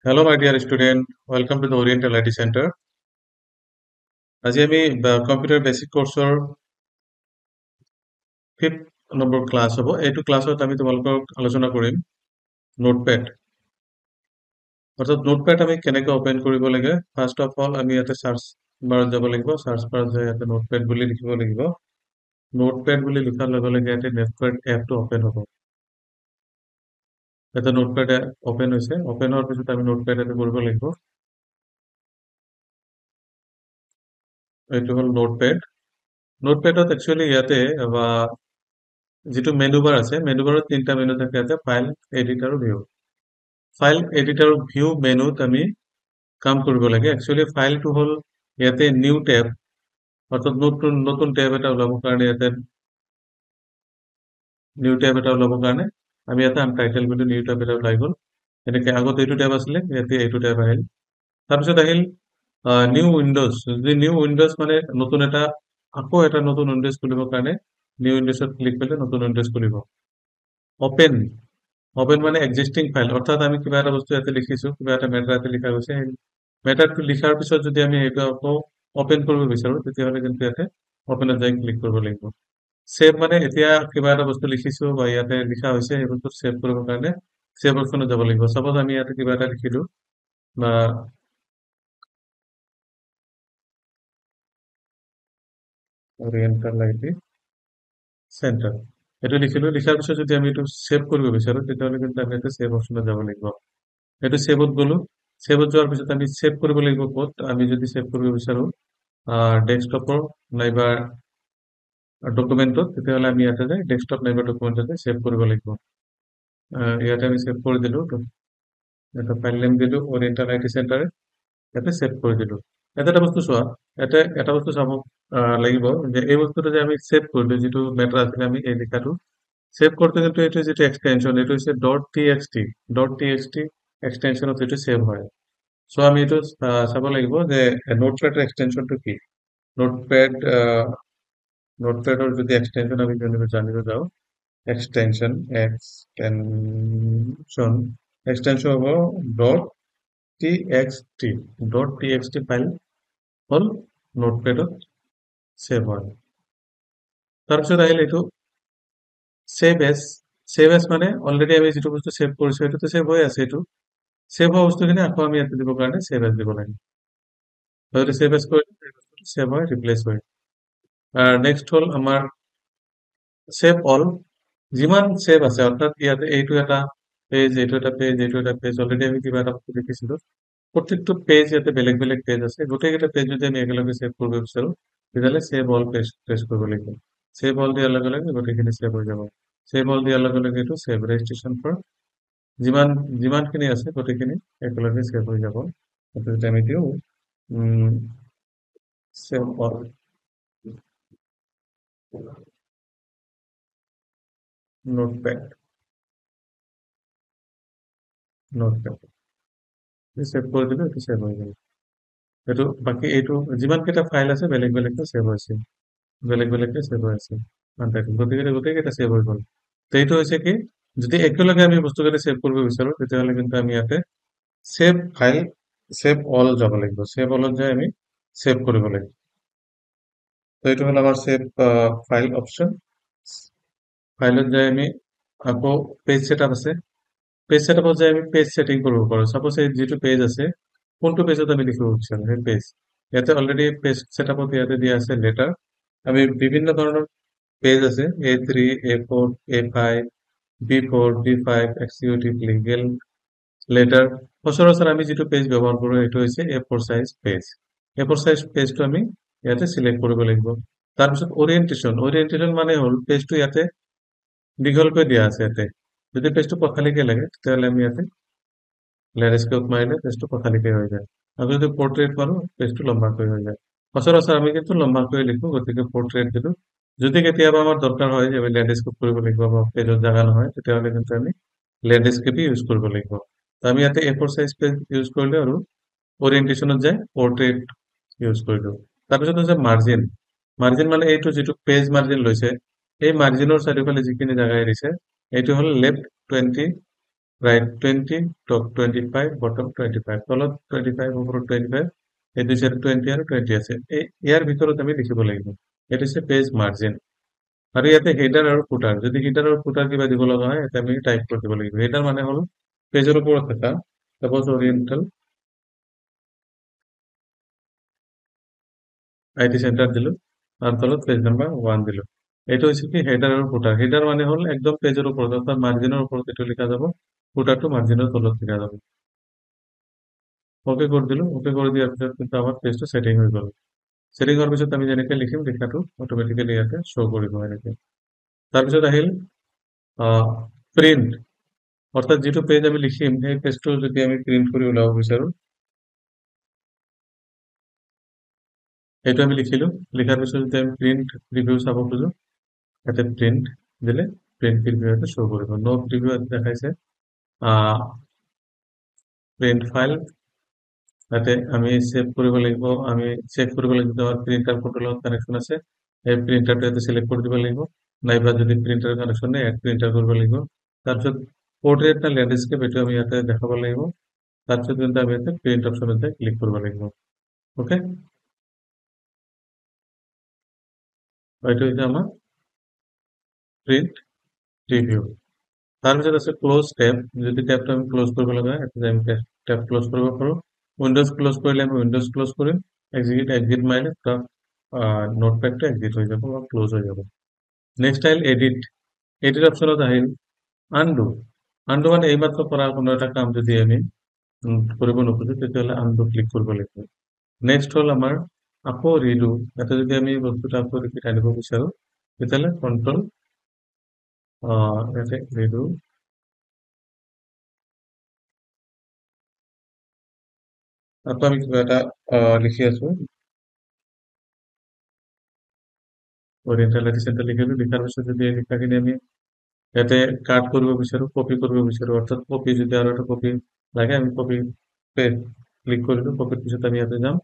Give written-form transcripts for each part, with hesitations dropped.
Hello, my dear student. Welcome to the Oriental IT Center. আজি আমি computer basic কোৰ্চৰ 5th number class হ'ব। এইটো ক্লাছত আমি তোমালোকক আলোচনা কৰিম নোটপ্যাড। অৰ্থাৎ নোটপ্যাড আমি কেনেকৈ ওপেন কৰিব লাগে। ফাৰ্ষ্ট অফ অল আমি ইয়াতে সাৰ্চ বাৰত যাব লাগিব। সাৰ্চ বাৰত যাই ইয়াতে নোটপ্যাড বুলি লিখিব লাগিব। নোটপ্যাড বুলি লিখাৰ লগে লগে ইয়াতে নোটপ্যাড এপটো ওপেন হ'ব। ইয়াতে নোটপ্যাড ওপেন হৈছে। ওপেন হোৱাৰ পিছত আমি নোটপ্যাড এটো কৰিব লাগিব। এইটো হ'ল নোটপ্যাড। নোটপ্যাডত একচুৱেলি ইয়াতে বা যিটো মেনু বাৰ আছে, মেনু বাৰত তিনিটা মেনু থাকে। ইয়াতে ফাইল, এডিট আৰু ভিউ। ফাইল, এডিট আৰু ভিউ মেনুত আমি কাম কৰিব লাগে। একচুৱেলি ফাইলটো হ'ল ইয়াতে নিউ টেব, অৰ্থাৎ নতুন নতুন টেব এটা ওলাবৰ কাৰণে ইয়াতে নিউ টেব এটা ওলাবৰ কাৰণে আমি ইয়াতে আনটাইটেল বুলি নিউ টেব এটা ওলাই গ'ল। এনেকে আগত এইটো টেব আছিলে, ইয়াতে এইটো টেব আহিল। তাৰপিছত আহিল নিউ উইণ্ডোজ। যদি নিউ উইণ্ডোজ মানে নতুন এটা আকৌ এটা নতুন উইণ্ডোজ খুলিবৰ কাৰণে নিউ উইণ্ডোজত ক্লিক কৰিলে নতুন উইণ্ডোজ খুলিব। ওপেন ওপেন মানে এক্সিষ্টিং ফাইল, অৰ্থাৎ আমি কিবা এটা বস্তু ইয়াতে লিখিছো, কিবা এটা মেটাৰ ইয়াতে লিখা গৈছে। সেই মেটাৰটো লিখাৰ পিছত যদি আমি এইটো আকৌ ওপেন কৰিব বিচাৰো, তেতিয়াহ'লে কিন্তু ইয়াতে ওপেনত যাই ক্লিক কৰিব লাগিব। সেভ মানে এতিয়া কিবা এটা বস্তু লিখিছো বা ইয়াতে লিখা হৈছে, সেই বস্তু সেভ কৰিবৰ কাৰণে সেভ অপশ্যনত যাব লাগিব। সাপোজ আমি ইয়াতে কিবা এটা লিখিলো বা ওৰিয়েণ্টেল আইটি চেণ্টাৰ এইটো লিখিলো। লিখাৰ পিছত যদি আমি এইটো সেভ কৰিব বিচাৰো, তেতিয়াহ'লে কিন্তু আমি ইয়াতে সেভ অপশ্যনত যাব লাগিব। এইটো সেভত গ'লো। সেভত যোৱাৰ পিছত আমি সেভ কৰিব লাগিব ক'ত। আমি যদি সেভ কৰিব বিচাৰো ডেস্কটপৰ নাইবা ডকুমেণ্টত, তেতিয়াহ'লে আমি ইয়াতে যাই ডেস্কটপ নাইবা ডকুমেণ্টতে সেভ কৰিব লাগিব। ইয়াতে আমি সেভ কৰি দিলো। এটা ফাইল নেম দিলো ওৰিয়েণ্টেল আইটি চেণ্টাৰ, ইয়াতে সেভ কৰি দিলো। ইয়াতে এটা বস্তু চোৱা, ইয়াতে এটা বস্তু চাব লাগিব যে এই বস্তুটো যে আমি সেভ কৰিলো, যিটো মেটাৰ আছিলে আমি এই লিখাটো সেভ করতে কিন্তু এটা যেটা এক্সটেনশন, এটা হচ্ছে .txt .txt এক্সটেনশনত এটা সেভ হয়। সো আমি এটা চাব লাগিব যে নোটপ্যাডৰ এক্সটেনশনটো কি। নোটপ্যাড নোটপ্যাডৰ যদি এক্সটেনশন আমি জানিব যাওঁ, এক্সটেনশন এক্সটেনশন হ'ব .txt .txt ফাইল হ'ল নোটপ্যাডত সেভ হয়। তাৰপিছত আহিল এইটো সেভ এজ। সেভ এজ মানে অলৰেডি আমি যিটো বস্তু সেভ কৰিছো এইটোতো সেভ হৈ আছে। এইটো সেভ হোৱা বস্তুখিনি আকৌ আমি ইয়াতে দিবৰ কাৰণে সেভ এজ দিব লাগে। যদি সেভ এজ কৰি সেভ হয়, ৰিপ্লেচ হয়। নেক্সট হ'ল আমাৰ সেভ অল। যিমান সেভ আছে, অৰ্থাৎ ইয়াতে এইটো এটা পেজ, এইটো এটা পেজ, এইটো এটা পেজ, অলৰেডি আমি কিবা এটা লিখিছিলো। প্ৰত্যেকটো পেজ ইয়াতে বেলেগ বেলেগ পেজ আছে। গোটেইকেইটা পেজ যদি আমি একেলগে সেভ কৰিব বিচাৰো, তেতিয়াহ'লে সেভ অল পেজ প্ৰেছ কৰিব লাগিব। সেভ অল দিয়াৰ লগে লগে গোটেইখিনি সেভ হৈ যাব। সেভ অল দিয়াৰ লগে লগে এইটো সেভ ৰেজিষ্ট্ৰেশ্যন ফৰ যিমান যিমানখিনি আছে গোটেইখিনি একেলগে সেভ হৈ যাব। তাৰপিছত আমি দিওঁ save all notepad notepad save কৰি দিলে এইটো সেভ হৈ যাব। এইটো বাকী এইটো যিমানকেইটা ফাইল আছে বেলেগ বেলেগকে সেভ হৈছে, বেলেগ বেলেগকে সেভ হৈ আছে। গোটেইকেইটা সেভ হৈ গ'ল। তো এইটো হৈছে কি, যদি একেলগে আমি বস্তুকেইটা সেভ কৰিব বিচাৰো, তেতিয়াহ'লে কিন্তু আমি ইয়াতে সেভ ফাইল সেভ অল যাব লাগিব। সেভ অলত যাই আমি সেভ কৰিব লাগিব। তো এইটো হ'ল আমাৰ সেভ ফাইল অপশ্যন। ফাইলত যাই আমি আকৌ পেজ ছেটআপ আছে। পেজ ছেটআপত যাই আমি পেজ ছেটিং কৰিব পাৰোঁ। সাপোজ এই যিটো পেজ আছে, কোনটো পেজত আমি লিখিব বিচাৰো সেই পেজ। ইয়াতে অলৰেডি পেজ ছেটআপত ইয়াতে দিয়া আছে লেটাৰ। আমি বিভিন্ন ধৰণৰ পেজ আছে, A3, A4, A5, B4, B5, executive, legal, letter. সচৰাচৰ আমি যিটো পেজ ব্যৱহাৰ কৰোঁ সেইটো হৈছে A4 size page. A4 size পেজটো আমি ইয়াতে চিলেক্ট কৰিব লাগিব। তাৰপিছত অৰিয়েণ্টেশ্যন। অৰিয়েণ্টেশ্যন মানে হ'ল পেজটো ইয়াতে দীঘলকৈ দিয়া আছে। ইয়াতে যদি পেজটো পথালিকে লাগে, তেতিয়াহ'লে আমি ইয়াতে লেণ্ডস্কেপ মাৰিলে পেজটো পথালিকে হৈ যায়। আৰু যদি পৰ্ট্ৰেইট মাৰো, পেজটো লম্বাকৈ হৈ যায়। সচৰাচৰ আমি কিন্তু লম্বাকৈ লিখো, গতিকে পৰ্ট্ৰেইট দিলো। যদি কেতিয়াবা আমাৰ দৰকাৰ হয় যে আমি লেণ্ডস্কেপ কৰিব লাগিব বা পেজত জাগা নহয়, তেতিয়াহ'লে কিন্তু আমি লেণ্ডস্কেপই ইউজ কৰিব লাগিব। তো আমি ইয়াতে A4 সাইজ পেজ ইউজ কৰিলো আৰু অৰিয়েণ্টেশ্যনত যায় পৰ্ট্ৰেইট ইউজ কৰিলো। তাৰপিছত হৈছে মাৰ্জিন। মাৰ্জিন মানে এইটো যিটো পেজ মাৰ্জিন লৈছে, এই মাৰ্জিনৰ চাৰিওফালে যিখিনি জাগা এৰিছে, এইটো হ'ল লেফ্ট 20 ৰাইট 20, টপ 25, বটম 25, তলত 25, ওপৰত 25, এই দুই চাইডে 20 আৰু 20 আছে। ইয়াৰ ভিতৰত আমি লিখিব লাগিব। এইটো হৈছে পেজ মাৰ্জিন। আৰু ইয়াতে হেডাৰ আৰু ফুটাৰ, যদি হেডাৰ আৰু ফুটাৰ কিবা দিব লগা হয় ইয়াতে আমি টাইপ কৰি দিব লাগিব। হেডাৰ মানে হ'ল পেজৰ ওপৰত থকা, সাপোজ অৰিয়েণ্টেল আইটি চেণ্টাৰ দিলো, আৰু তলত পেজ নাম্বাৰ 1 দিলো। এইটো হৈছে কি হেডাৰ আৰু ফুটাৰ। হেডাৰ মানে হ'ল একদম পেজৰ ওপৰত অৰ্থাৎ মাৰ্জিনৰ ওপৰত এইটো লিখা যাব, ফুটাৰটো মাৰ্জিনৰ তলত লিখা যাব। ওকে কৰি দিলো। ওকে কৰি দিয়াৰ পিছত কিন্তু আমাৰ পেজটো ছেটিং হৈ গ'ল। ছেটিং হোৱাৰ পিছত আমি যেনেকে লিখিম লিখাটো অট'মেটিকেলি ইয়াতে শ্ব' কৰিব এনেকে। তাৰপিছত আহিল প্ৰিন্ট, অৰ্থাৎ যিটো পেজ আমি লিখিম সেই পেজটো যদি আমি প্ৰিন্ট কৰি ওলাব বিচাৰো, সেইটো আমি লিখিলো। লিখাৰ পিছত যদি আমি প্ৰিন্ট প্ৰিভিউ চাব খোজো, ইয়াতে প্ৰিন্ট দিলে প্ৰিন্ট প্ৰিভিউ ইয়াতে শ্ব' কৰিব। নো প্ৰিভিউ ইয়াতে দেখাইছে। প্ৰিন্ট ফাইল, তাতে আমি সেভ কৰিব লাগিব, আমি চেক কৰিব লাগিব আমাৰ প্ৰিন্টাৰ কোনটোৰ লগত কানেকশ্যন আছে। এই প্ৰিন্টাৰটো ইয়াতে চিলেক্ট কৰি দিব লাগিব, নাইবা যদি প্ৰিন্টাৰ কানেকশ্যন নাই এড প্ৰিন্টাৰ কৰিব লাগিব। তাৰপিছত পোৰ্ট্ৰেট না ল্যান্ডস্কেপ এইটো আমি ইয়াতে দেখাব লাগিব। তাৰপিছত কিন্তু আমি ইয়াতে প্ৰিন্ট অপশ্যনতে ক্লিক কৰিব লাগিব। ওকে, এইটো হৈছে আমাৰ প্ৰিন্ট প্ৰিভিউ। তাৰপিছত আছে ক্লোজ টেব, যদি টেবটো আমি ক্লোজ কৰিব লগা হয় এতিয়া আমি টেব ক্লোজ কৰিব পাৰোঁ। উইন্ডোজ ক্লোজ কৰিলে আমি উইন্ডোজ ক্লোজ কৰিম, এক্সিট মাৰিলে নোটপেডটো এক্সিট হৈ যাব বা ক্লোজ হৈ যাব। নেক্সট আহিল এডিট। এডিট অপশ্যনত আহিল আনডু। আনডু মানে এইমাত্ৰ কৰা কোনো এটা কাম যদি আমি কৰিব নোখোজো তেতিয়াহ'লে আনডু ক্লিক কৰিব লাগিব। নেক্সট হ'ল আমাৰ আকৌ ৰিডু। ইয়াতে যদি আমি বস্তুটো আকৌ ৰিপিট আনিব বিচাৰো তেতিয়াহ'লে কন্ট্ৰল ইয়াতে ৰিডু, আকৌ আমি কিবা এটা লিখি আছো, অৰিয়েণ্টেল আইটি চেণ্টাৰ লিখিলো। লিখাৰ পিছত যদি এই লিখাখিনি আমি ইয়াতে কাট কৰিব বিচাৰো, কপি কৰিব বিচাৰো, অৰ্থাৎ কপি যদি আৰু এটা কপি লাগে আমি কপি ক্লিক কৰিলো। কপিৰ পিছত আমি ইয়াতে যাম,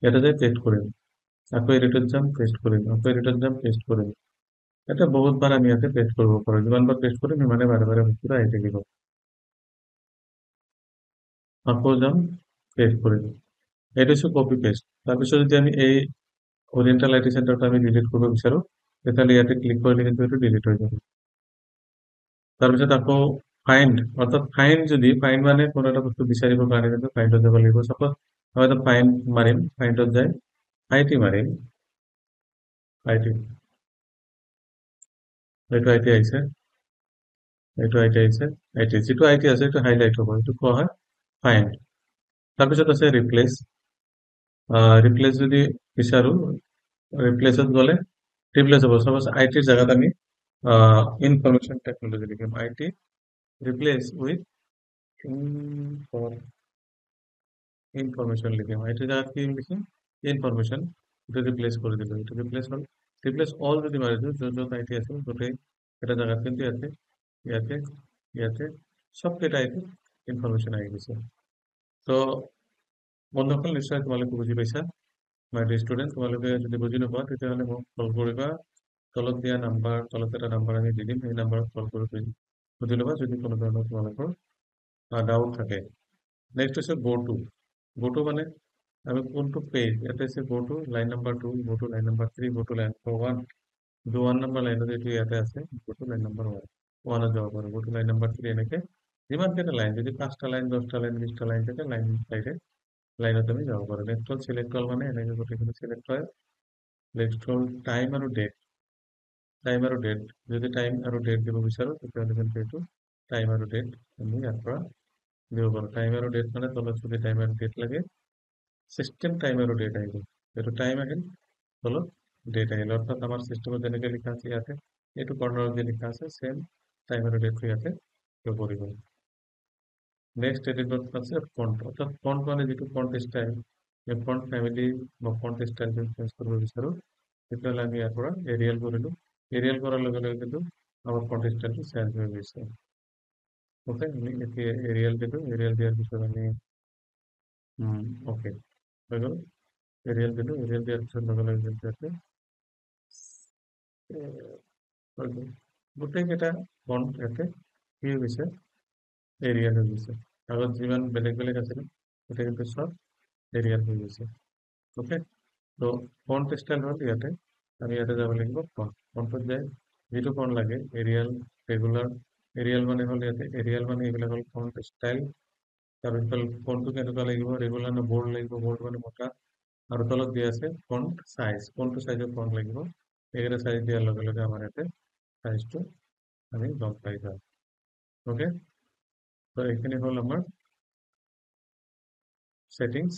ইয়াতে যাই পেষ্ট কৰিম, আকৌ এডিটত যাম পেষ্ট কৰিম, আকৌ এডিটত যাম পেষ্ট কৰিম। এটা বহুতবাৰ আমি ইয়াতে পেষ্ট কৰিব পাৰো, যিমানবাৰ পেষ্ট কৰিম সিমানে বাৰে বাৰে বস্তুটো আহি থাকিব। আকৌ যাম পেষ্ট কৰিম, এইটো হৈছে কপি পেষ্ট। তাৰপিছত যদি আমি এই অৰিয়েণ্টেল আইটি চেণ্টাৰটো আমি ডিলিট কৰিব বিচাৰো তেতিয়াহ'লে ইয়াতে ক্লিক কৰিলে কিন্তু এইটো ডিলিট হৈ যাব। তাৰপিছত আকৌ ফাইণ্ড, অৰ্থাৎ ফাইণ্ড মানে কোনো এটা বস্তু বিচাৰিবৰ কাৰণে কিন্তু ফাইণ্ডত যাব লাগিব। চাপ'জ মই এটা ফাইণ্ড মাৰিম, ফাইণ্ডত যায় আইটি মাৰিম, আইটি, এইটো আইটি আহিছে, এইটো আইটি আহিছে, আইটি যিটো আইটি আছে এইটো হাইলাইট হ'ব, এইটো কোৱা হয় ফাইণ্ড। তাৰপিছত আছে ৰিপ্লেচ। ৰিপ্লেচ যদি বিচাৰো, ৰিপ্লেচত গ'লে ৰিপ্লেচ হ'ব। চাপ'জ আইটিৰ জেগাত আমি ইনফৰমেশ্যন টেকনলজি লিখিম, আইটি ৰিপ্লেচ উইথ ইনফরমেশন লিখে এটি জায়গা কি লিখি ইনফরমেশন, এটা রিপ্লেস করে দিল, এটা রিপ্লেস হল, রিপ্লেস অল যদি মারি দিই যত যত আইটি আছে গোটেই এটা জায়গা কিন্তু ইয়াতে ইয়াতে ইয়াতে সবকেইটা আইটি ইনফরমেশন আহি গৈছে। তো বন্ধুসকল নিশ্চয় তোমালোকে বুজি পাইছা। মাই ডিয়াৰ ষ্টুডেণ্ট, তোমালোকে যদি বুজি নোপোৱা তেতিয়াহ'লে মোক কল কৰিবা। তলত দিয়া নাম্বাৰ, তলত এটা নাম্বাৰ আমি দি দিম, সেই নাম্বাৰত কল কৰি বুজি ল'বা যদি কোনো ধৰণৰ তোমালোকৰ ডাউট থাকে। নেক্সট হৈছে গো টু মানে আমি কোনটো পেজ, ইয়াতে আছে go to line number 2, go to line number 3, go to line number 1, কিন্তু 1 নম্বৰ লাইনত এইটো ইয়াতে আছে, গো টু লাইন নাম্বাৰ 1 যাব পাৰোঁ, গো টু লাইন নাম্বাৰ 3, এনেকে যিমানকেইটা লাইন, যদি 5টা লাইন 10টা লাইন 20টা লাইন থাকে লাইন চাইডে লাইনত আমি যাব পাৰোঁ। নেক্সট হ'ল চিলেক্ট অল, মানে এনেকে গোটেইখিনি চিলেক্ট হয়। নেক্সট হ'ল টাইম আৰু ডেট, যদি টাইম আৰু ডেট দিব বিচাৰোঁ তেতিয়াহ'লে কিন্তু এইটো টাইম আৰু ডেট আমি ইয়াৰ পৰা দিব পাৰোঁ। টাইম আৰু ডেট মানে তলত যদি টাইম আৰু ডেট লাগে সিস্টেম টাইম আৰু ডেট আহিব, এইটো টাইম আহিল তলত ডেট আহিল, অৰ্থাৎ আমাৰ সিস্টেমত যেনেকে লিখা আছে ইয়াতে এইটো কৰ্নাৰত যে লিখা আছে সেম টাইম আৰু ডেটটো ইয়াতে শো কৰিব। নেক্সট এডিটত আছে ফন্ট, অর্থাৎ ফন্ট মানে যিটো ফন্ট স্টাইল, এই ফন্ট ফ্যামিলি বা ফন্ট স্টাইল যদি চেঞ্জ কৰিব বিচাৰোঁ তেতিয়াহ'লে আমি ইয়াৰ পৰা এৰিয়েল কৰিলোঁ। এৰিয়েল কৰাৰ লগে লগে কিন্তু আমাৰ ফন্ট স্টাইলটো চেঞ্জ হৈ গৈছে। ওকে, আমি এতিয়া এৰিয়েল দিলোঁ, এৰিয়েল দিয়াৰ পিছত আমি ওকে হৈ গ'ল। এৰিয়েল দিলোঁ, এৰিয়েল দিয়াৰ পিছত লগে লগে কিন্তু ইয়াতে হৈ গ'ল। গোটেইকেইটা ফন্ট ইয়াতে কি হৈ গৈছে, এৰিয়েল হৈ গৈছে। আগত যিমান বেলেগ বেলেগ আছিলে এতিয়া কিন্তু চব এৰিয়েল হৈ গৈছে। ওকে, তো ফন্ট ষ্টাইল হ'ল ইয়াতে, আমি ইয়াতে যাব লাগিব ফন্টত যায় যিটো ফন্ট লাগে এৰিয়েল, ৰেগুলাৰ। এৰিয়েল মানে হ'ল ইয়াতে এৰিয়েল মানে এইবিলাক হ'ল ফন্ট ষ্টাইল। তাৰপিছত ফন্টটো কেনেকুৱা লাগিব, ৰেগুলাৰ নে বৰ্ড লাগিব, বৰ্ড মানে মোটা। আৰু তলত দিয়া আছে ফন্ট চাইজ, কোনটো চাইজৰ ফন্ট লাগিব। এইকেইটা চাইজ দিয়াৰ লগে লগে আমাৰ ইয়াতে চাইজটো আমি গম পাই যাম। ওকে, তো এইখিনি হ'ল আমাৰ সেটিংস।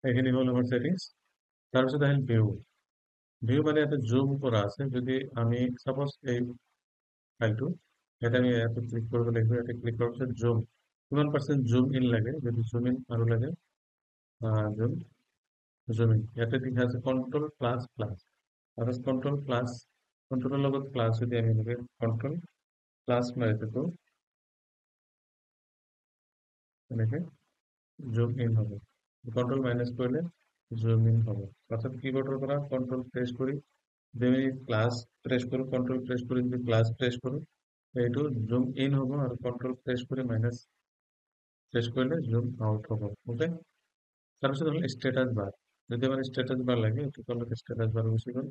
এইখিনি হ'ল আমাৰ সেটিংস। তাৰপিছত আহিল ভিউ। ভিউ মানে ইয়াতে জুম কৰা আছে। যদি আমি সাপোজ এই ফাইলটো ইয়াতে আমি ইয়াতে ক্লিক কৰিব লাগিব। ইয়াতে ক্লিক কৰাৰ পিছত জুম, কিমান পাৰ্চেণ্ট জুম ইন লাগে, যদি জুম ইন আৰু লাগে জুম জুম ইন, ইয়াতে লিখা আছে কন্ট্ৰল প্লাছ প্লাছ। আৰু কন্ট্ৰল প্লাছ, কন্ট্ৰলৰ লগত প্লাছ যদি আমি এনেকে কন্ট্ৰল প্লাছ মাৰি থাকো এনেকে জুম ইন হবে। Control minus Karol zoom in হবে। অৰ্থাৎ কিবোৰ্ডেৰ পৰা কন্ট্রোল প্রেস করি, যদি প্লাস প্রেস করো, কন্ট্রোল প্রেস করে যদি প্লাস প্রেস করো এইটো জুম ইন হব, আর কন্ট্রোল প্রেস করে মাইনাস প্রেস করলে জুম আউট হব। ওকে, তাৰপিছত হল স্ট্যাটাস বার। যদি আমার স্ট্যাটাস বার লাগে একটু করলে স্ট্যাটাস বার বসে গেল।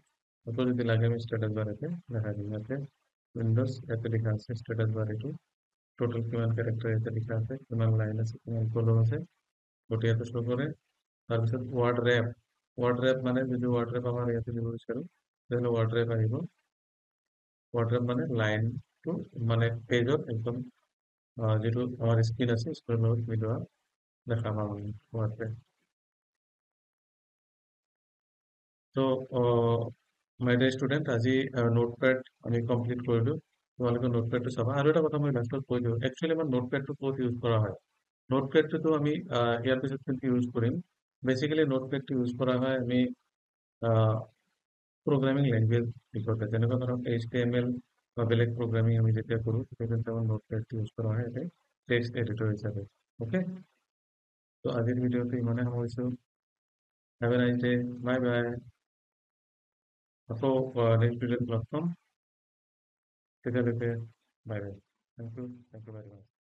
অথবা যদি লাগে আমি স্ট্যাটাস বার এতে দেখা দিই। এতে উইন্ডোজ এতে লেখা আছে স্ট্যাটাস বার, এটু টোটাল কিমান ক্যারেক্টার এতে লেখা আছে, কিমান লাইন আছে, কিমান কলম আছে, ওটি এত শো করে। তাৰপিছত ওয়াৰ্ড ৰ্যাপ, ওয়াৰ্ড ৰ্যাপ মানে যদি ওয়াৰ্ড ৰ্যাপ আমাৰ ইয়াতে দিব বিচাৰো তাহলে ওয়ার্ড র্যাপ আহিব। ওয়ার্ড র্যাপ মানে লাইনটো মানে পেজত একদম যেটো আমার স্ক্রিন আছে স্ক্রিনের লগত মিলোৱা দেখা পাম আমি ওয়াৰ্ড ৰ্যাপ। তো মাই ডিয়াৰ ষ্টুডেণ্ট, আজি নোটপ্যাড আমি কমপ্লিট কৰিলো। তোমালোকে নোটপ্যাডটো চাবা। আৰু এটা কথা মই লাষ্টত কৈ দিওঁ, একচুৱেলি আমাৰ নোটপ্যাডটো ক'ত ইউজ কৰা হয়। নোটপ্যাডটো আমি ইয়াৰ পিছত কিন্তু ইউজ কৰিম। বেসিক্যালি নোটপ্যাডটো ইউজ কৰা হয় আমি প্ৰোগ্ৰামিং ল্যাঙ্গুয়েজ লিখতে, যেনেকুৱা ধৰক HTML বা বেলেগ প্ৰোগ্ৰামিং আমি যেতিয়া কৰো তেতিয়া কিন্তু আমাৰ নোটপ্যাড ইউজ কৰা হয় এতে টেক্সট এডিটৰ হিচাপে। ওকে, তো আজিৰ ভিডিঅ'টো ইমানে সামৰিছো। Have a nice day, bye bye. আকৌ নেক্সট ভিডিঅ'ত লগ পাম, তেতিয়ালৈকে bye bye. Thank you very much.